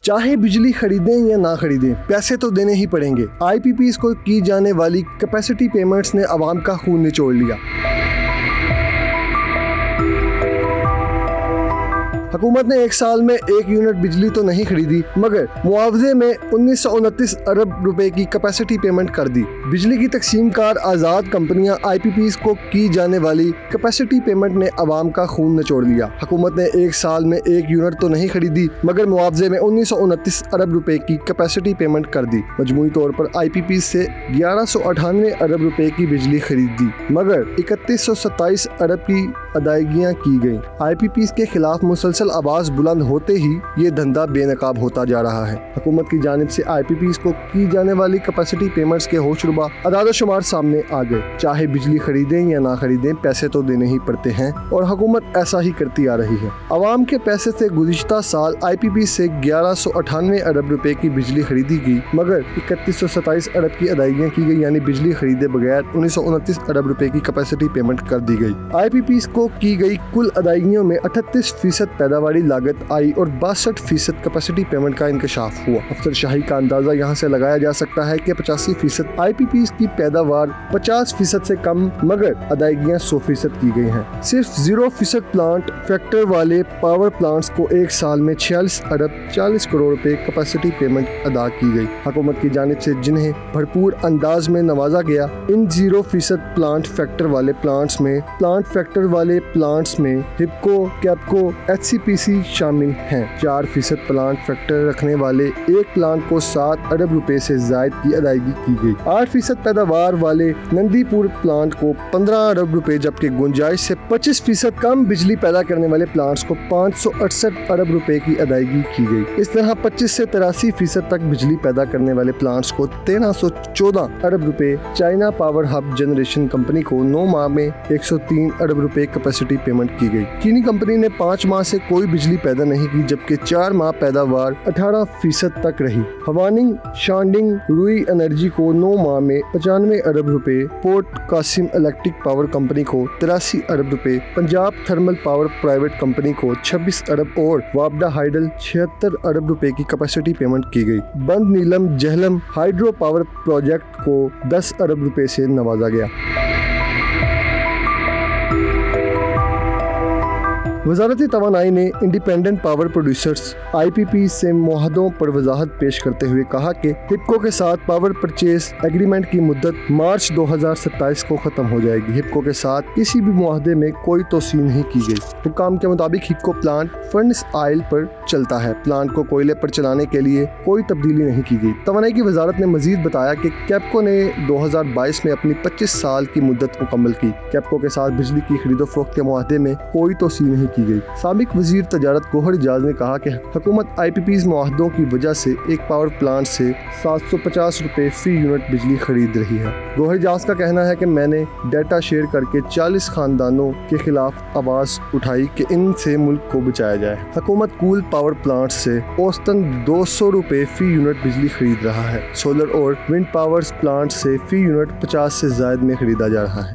चाहे बिजली खरीदें या ना खरीदें, पैसे तो देने ही पड़ेंगे। IPPs को की जाने वाली कैपेसिटी पेमेंट्स ने आवाम का खून निचोड़ लिया। हुकूमत ने एक साल में 1 यूनिट बिजली तो नहीं खरीदी, मगर मुआवजे में 1929 अरब रुपए की कैपेसिटी पेमेंट कर दी। बिजली की तकसीमकार आज़ाद कंपनियां IPPs को की जाने वाली कैपेसिटी पेमेंट ने आवाम का खून निचोड़ लिया। हुकूमत ने एक साल में 1 यूनिट तो नहीं खरीदी, मगर मुआवजे में 1929 अरब रुपए की कैपेसिटी पेमेंट कर दी। मजमूई तौर पर IPPs से 1198 अरब रुपए की बिजली खरीदी, मगर 3127 अरब की अदायगियाँ की गयी। IPPs के खिलाफ मुसलसल आवाज बुलंद होते ही ये धंधा बेनकाब होता जा रहा है। हुकूमत की जानिब से IPPs को की जाने वाली कैपेसिटी पेमेंट्स के होशरुबा अदाद शुमार सामने आ गए। चाहे बिजली खरीदें या ना खरीदें, पैसे तो देने ही पड़ते हैं और हुकूमत ऐसा ही करती आ रही है। अवाम के पैसे से गुज़िश्ता साल IPPs से 1198 अरब रुपए की बिजली खरीदी गई, मगर 3127 अरब की अदायगियाँ की गई, यानी बिजली खरीदे बगैर 1929 अरब रुपए की कैपेसिटी पेमेंट कर दी गई। IPPs को की गई कुल अदायगियों में 38% पैदावारी लागत आई और 62% कैपेसिटी पेमेंट का इंकशाफ हुआ। अफसरशाही का अंदाजा यहाँ से लगाया जा सकता है कि 85% IPPs की पैदावार 50% से कम, मगर अदायगियाँ 100% की गई हैं। सिर्फ 0% प्लांट फैक्टर वाले पावर प्लांट्स को एक साल में 46 अरब 40 करोड़ रुपए कैपेसिटी पेमेंट अदा की गई। हुकूमत की जानिब से जिन्हें भरपूर अंदाज में नवाजा गया, इन 0% प्लांट फैक्टर वाले प्लांट्स में हिप्को, कैपको, HCPC शामिल हैं। 4% प्लांट फैक्टर रखने वाले एक प्लांट को 7 अरब रुपए से जायद की अदायगी की गई। 8% पैदावार वाले नंदीपुर प्लांट को 15 अरब रुपए, जबकि गुंजाइश से 25% कम बिजली पैदा करने वाले प्लांट्स को 568 अरब रुपए की अदायगी की गई। इस तरह 25 से 83% तक बिजली पैदा करने वाले प्लांट्स को 1314 अरब रुपए, China power hub generation company को 9 माह में 103 अरब रुपए कैपेसिटी पेमेंट की गई। चीनी कंपनी ने 5 माह से कोई बिजली पैदा नहीं की, जबकि 4 माह पैदावार 18% तक रही। हवानिंग शांडिंग रुई एनर्जी को 9 माह में 95 अरब रुपए, port Qasim electric power company को 83 अरब रुपए, Punjab thermal power private company को 26 अरब और वापडा हाइडल 76 अरब रुपए की कैपेसिटी पेमेंट की गई। बंद नीलम जहलम हाइड्रो पावर प्रोजेक्ट को 10 अरब रुपए से नवाजा गया। वज़ारत तवानाई ने इंडिपेंडेंट पावर प्रोड्यूसर्स IPP से मुआहदों पर वजाहत पेश करते हुए कहा कि हिप्को के साथ पावर परचेज एग्रीमेंट की मुद्दत मार्च 2027 को ख़त्म हो जाएगी। हिप्को के साथ किसी भी मुआहदे में कोई तोसी नहीं की गई। हुक्काम के मुताबिक हिप्को प्लांट फर्नेस ऑयल पर चलता है। प्लांट को कोयले पर चलाने के लिए कोई तब्दीली नहीं की गई। तवानाई की वजारत ने मजीद बताया कि कैपको ने 2022 में अपनी 25 साल की मुद्दत मुकम्मल की। कैपको के साथ बिजली की खरीदो फरोख्त के मुआहदे में कोई तोसी नहीं की गई। साबिक वजीर तजारत गौहर इजाज ने कहा कि हुकूमत IPPs मुआहदों की वजह से एक पावर प्लांट से 750 रुपए फी यूनिट बिजली खरीद रही है। गौहर इजाज का कहना है कि मैंने डाटा शेयर करके 40 खानदानों के खिलाफ आवाज़ उठाई कि इनसे मुल्क को बचाया जाए। हुकूमत कूल पावर प्लांट से औसतन 200 रुपए फी यूनिट बिजली खरीद रहा है। सोलर और विंड पावर प्लांट से फी यूनिट 50 से ज़ायद में खरीदा जा रहा है।